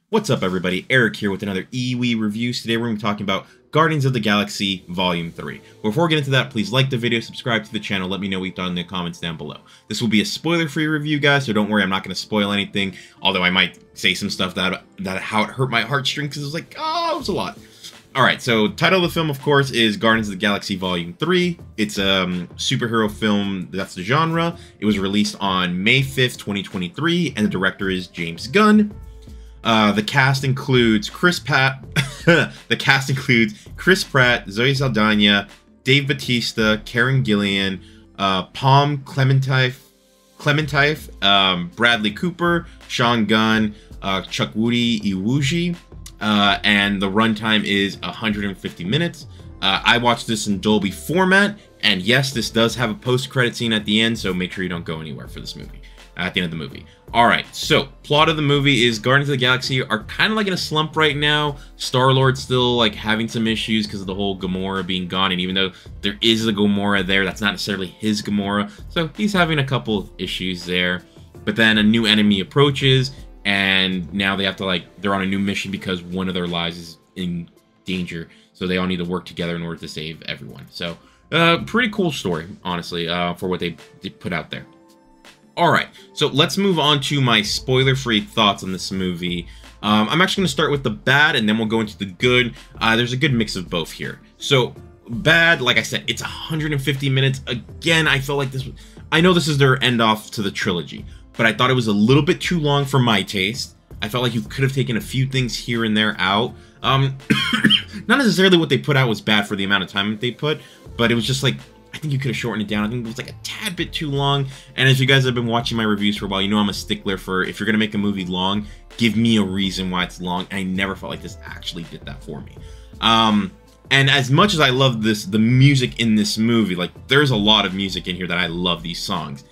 What's up, everybody? Eric here with another EWE Reviews. Today we're going to be talking about Guardians of the Galaxy Volume 3. Before we get into that, please like the video, subscribe to the channel, let me know what you thought in the comments down below. This will be a spoiler-free review, guys, so don't worry, I'm not going to spoil anything, although I might say some stuff that how it hurt my heartstrings, because it was like, oh, it was a lot. Alright, so title of the film, of course, is Guardians of the Galaxy Volume 3. It's a superhero film, that's the genre. It was released on May 5th, 2023, and the director is James Gunn. The cast includes Chris Pratt, Zoe Saldana, Dave Bautista, Karen Gillan, Palm Clementine, Bradley Cooper, Sean Gunn, Chukwudi Iwuji, and the runtime is 150 minutes. I watched this in Dolby format, and yes, this does have a post-credit scene at the end, so make sure you don't go anywhere for this movie. At the end of the movie. Alright, so, plot of the movie is Guardians of the Galaxy are kind of like in a slump right now. Star-Lord's still, like, having some issues because of the whole Gamora being gone, and even though there is a Gamora there, that's not necessarily his Gamora, so he's having a couple issues there. But then a new enemy approaches, and now they have to, like, they're on a new mission because one of their lives is in danger, so they all need to work together in order to save everyone. So, pretty cool story, honestly, for what they put out there. Alright, so let's move on to my spoiler-free thoughts on this movie. I'm actually going to start with the bad, and then we'll go into the good. There's a good mix of both here. So, bad, like I said, it's 150 minutes. Again, I felt like this... I know this is their end-off to the trilogy, but I thought it was a little bit too long for my taste. I felt like you could have taken a few things here and there out. Not necessarily what they put out was bad for the amount of time that they put, but it was just like... I think you could have shortened it down. I think it was like a tad bit too long. And as you guys have been watching my reviews for a while, you know I'm a stickler for if you're going to make a movie long, give me a reason why it's long. And I never felt like this actually did that for me. And as much as I love the music in this movie, like there's a lot of music in here that I love these songs.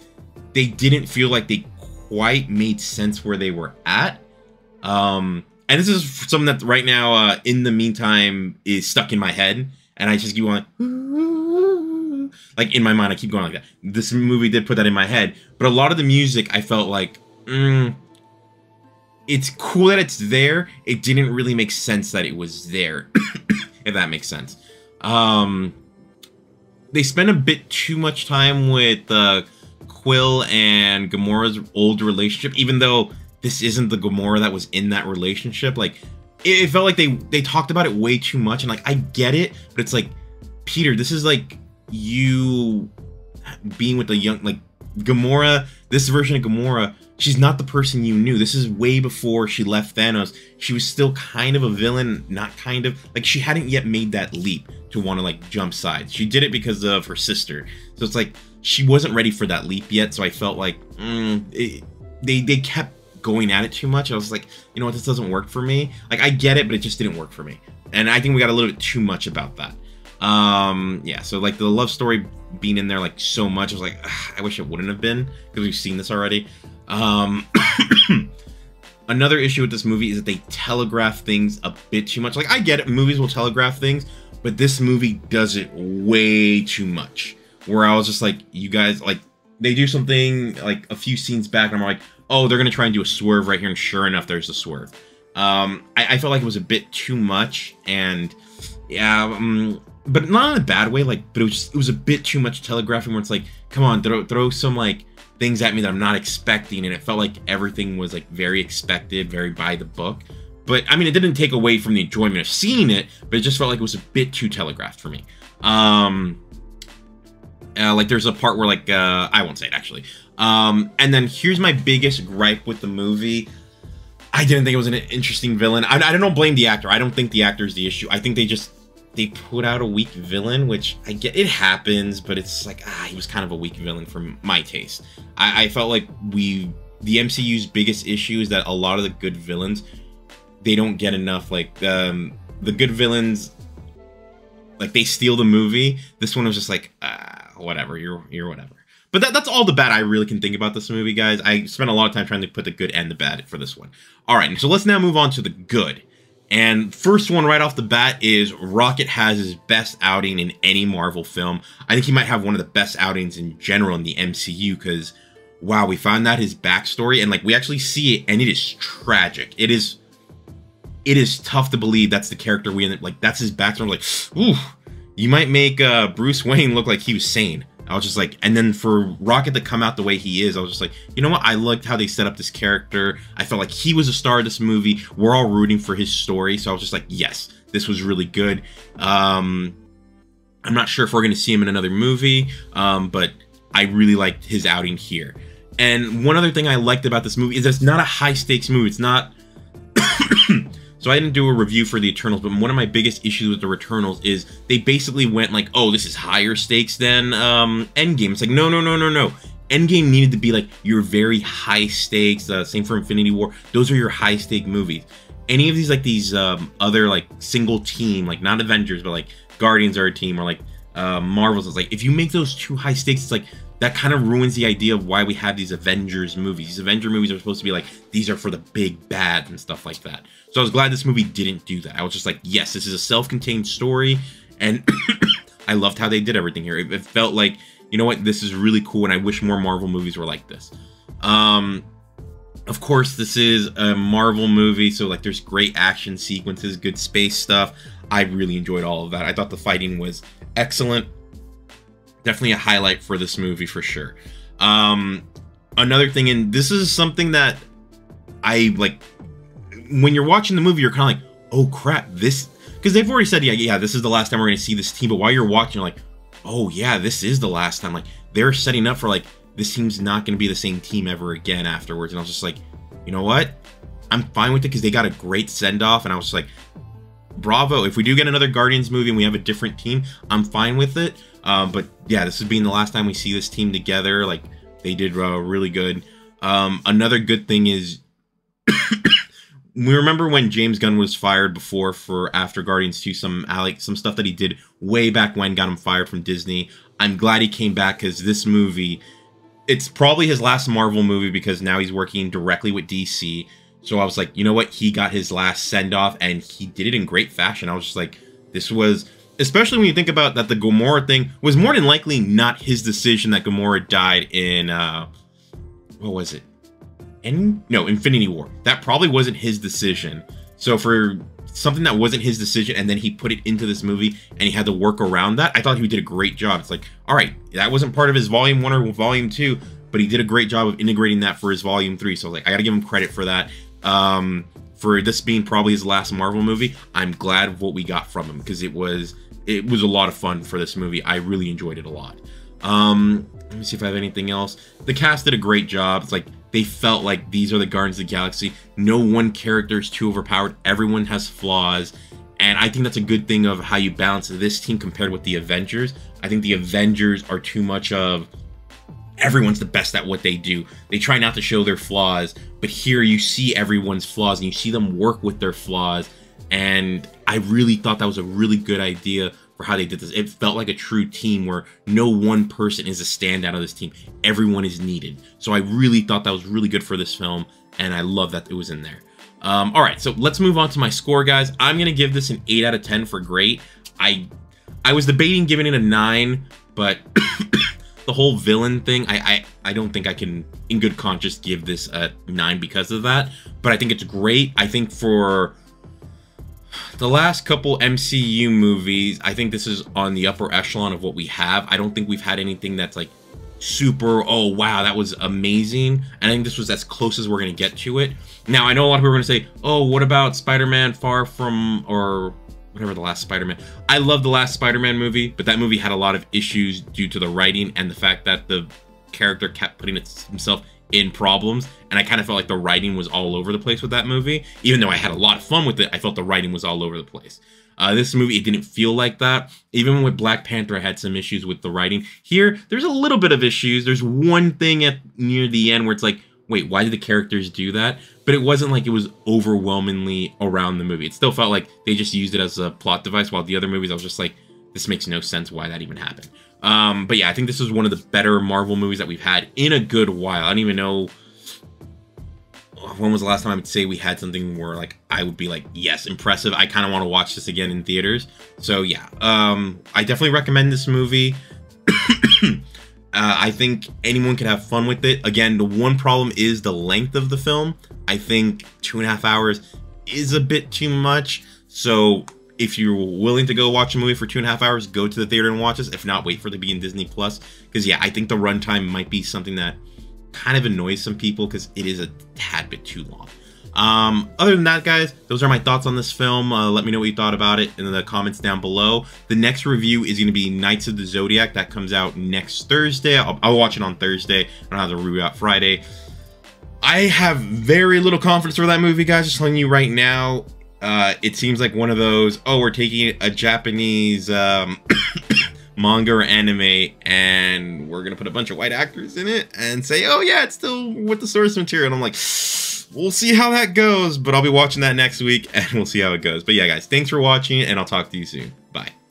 They didn't feel like they quite made sense where they were at. And this is something that right now, in the meantime, is stuck in my head. And I just keep going, like, in my mind, I keep going like that. This movie did put that in my head. But a lot of the music, I felt like, it's cool that it's there. It didn't really make sense that it was there, if that makes sense. They spent a bit too much time with Quill and Gamora's old relationship, even though this isn't the Gamora that was in that relationship. Like, it felt like they talked about it way too much, and, like, I get it, but it's like, Peter, this is, like, you being with the young, like, Gamora, this version of Gamora, she's not the person you knew. This is way before she left Thanos. She was still kind of a villain, not kind of, like, she hadn't yet made that leap to want to, like, jump sides. She did it because of her sister. So it's like, she wasn't ready for that leap yet, so I felt like, they kept going at it too much. I was like, you know what, this doesn't work for me. Like, I get it, but it just didn't work for me. And I think we got a little bit too much about that. Yeah, so like the love story being in there like so much, I was like, I wish it wouldn't have been, because we've seen this already. Another issue with this movie is that they telegraph things a bit too much. Like, I get it, movies will telegraph things, but this movie does it way too much. Where I was just like, you guys, like, they do something like a few scenes back, and I'm like, oh, they're gonna try and do a swerve right here, and sure enough, there's a swerve. I felt like it was a bit too much, and yeah, but not in a bad way, like, but it was a bit too much telegraphing where it's like, come on, throw some, like, things at me that I'm not expecting, and it felt like everything was, like, very expected, very by the book. But, I mean, it didn't take away from the enjoyment of seeing it, but it just felt like it was a bit too telegraphed for me. Like, there's a part where, like, I won't say it, actually. And then here's my biggest gripe with the movie. I didn't think it was an interesting villain. I don't blame the actor. I don't think the actor is the issue. I think they put out a weak villain, which I get, it happens, but it's like, he was kind of a weak villain for my taste. I felt like the MCU's biggest issue is that a lot of the good villains, they don't get enough, like, the good villains, like, they steal the movie. This one was just like, whatever, you're whatever. But that's all the bad I really can think about this movie, guys. I spent a lot of time trying to put the good and the bad for this one. Alright, so let's now move on to the good. And first one right off the bat is Rocket has his best outing in any Marvel film. I think he might have one of the best outings in general in the MCU, because, wow, we found out his backstory, and, like, we actually see it, and it is tragic. It is it is tough to believe that's the character we ended, like, that's his backstory. Like, ooh, you might make Bruce Wayne look like he was sane. I was just like, and then for Rocket to come out the way he is, I was just like, you know what? I liked how they set up this character. I felt like he was a star of this movie. We're all rooting for his story. So I was just like, yes, this was really good. I'm not sure if we're going to see him in another movie, but I really liked his outing here. And one other thing I liked about this movie is that it's not a high stakes movie. It's not... So I didn't do a review for the Eternals, but one of my biggest issues with the Returnals is they basically went like, oh, this is higher stakes than Endgame. It's like, no. Endgame needed to be like your very high stakes. Same for Infinity War. Those are your high stake movies. Any of these like these other like single team, like not Avengers, but like Guardians are a team, or like Marvels. It's like, if you make those too high stakes, it's like, that kind of ruins the idea of why we have these Avengers movies. These Avenger movies are supposed to be like, these are for the big bad and stuff like that. So I was glad this movie didn't do that. I was just like, yes, this is a self-contained story, and I loved how they did everything here. It felt like, you know what, this is really cool, and I wish more Marvel movies were like this. Of course, this is a Marvel movie, so like there's great action sequences, good space stuff. I really enjoyed all of that. I thought the fighting was excellent. Definitely a highlight for this movie for sure. Another thing, and this is something that I like, when you're watching the movie, you're kind of like, oh crap, this, because they've already said, yeah, this is the last time we're going to see this team. But while you're watching, you're like, oh yeah, this is the last time. Like, they're setting up for like, this team's not going to be the same team ever again afterwards. And I was just like, you know what? I'm fine with it, because they got a great send off. And I was just like, bravo. If we do get another Guardians movie and we have a different team, I'm fine with it. But yeah, this is being the last time we see this team together. Like, they did really good. Another good thing is, we remember when James Gunn was fired before for after Guardians 2, some stuff that he did way back when got him fired from Disney. I'm glad he came back, because this movie, it's probably his last Marvel movie, because now he's working directly with DC. So I was like, you know what? He got his last send-off, and he did it in great fashion. I was just like, this was... Especially when you think about that the Gamora thing was more than likely not his decision that Gamora died in... what was it? Infinity War. That probably wasn't his decision. So for something that wasn't his decision, and then he put it into this movie, and he had to work around that, I thought he did a great job. It's like, all right, that wasn't part of his Volume 1 or Volume 2, but he did a great job of integrating that for his Volume 3. So like, I gotta give him credit for that. For this being probably his last Marvel movie, I'm glad of what we got from him, because it was a lot of fun for this movie. I really enjoyed it a lot. Let me see if I have anything else. The cast did a great job. It's like, they felt like these are the Guardians of the Galaxy. No one character is too overpowered. Everyone has flaws. And I think that's a good thing of how you balance this team compared with the Avengers. I think the Avengers are too much of, everyone's the best at what they do. They try not to show their flaws. But here you see everyone's flaws, and you see them work with their flaws. And I really thought that was a really good idea for how they did this. It felt like a true team where no one person is a standout of this team. Everyone is needed. So I really thought that was really good for this film, and I love that it was in there. All right, so let's move on to my score, guys. I'm going to give this an 8 out of 10 for great. I was debating giving it a 9, but the whole villain thing, I don't think I can, in good conscience, give this a 9 because of that. But I think it's great. I think for the last couple MCU movies, I think this is on the upper echelon of what we have. I don't think we've had anything that's like super, oh wow, that was amazing. And I think this was as close as we're going to get to it. Now, I know a lot of people are going to say, oh, what about Spider-Man Far From, or whatever, the last Spider-Man. I love the last Spider-Man movie, but that movie had a lot of issues due to the writing and the fact that the character kept putting himself in problems, and I kind of felt like the writing was all over the place with that movie. Even though I had a lot of fun with it, I felt the writing was all over the place. This movie, it didn't feel like that. Even with Black Panther, I had some issues with the writing. Here, there's a little bit of issues. There's one thing near the end where it's like, wait, why did the characters do that? But it wasn't like it was overwhelmingly around the movie. It still felt like they just used it as a plot device, while the other movies, I was just like, this makes no sense why that even happened. But yeah, I think this is one of the better Marvel movies that we've had in a good while. I don't even know when was the last time I would say we had something where like I would be like, yes, impressive. I kind of want to watch this again in theaters. So yeah, I definitely recommend this movie. I think anyone could have fun with it. Again, the one problem is the length of the film. I think 2.5 hours is a bit too much. So if you're willing to go watch a movie for 2.5 hours, go to the theater and watch this. If not, wait for it to be in Disney Plus. Because yeah, I think the runtime might be something that kind of annoys some people because it is a tad bit too long. Other than that, guys, those are my thoughts on this film. Let me know what you thought about it in the comments down below. The next review is going to be Knights of the Zodiac. That comes out next Thursday. I'll watch it on Thursday. I don't have the review out Friday. I have very little confidence for that movie, guys. Just telling you right now. It seems like one of those, oh, we're taking a Japanese manga or anime and we're gonna put a bunch of white actors in it and say, oh yeah, it's still with the source material. And I'm like, we'll see how that goes, but I'll be watching that next week and we'll see how it goes. But yeah, guys, thanks for watching and I'll talk to you soon. Bye.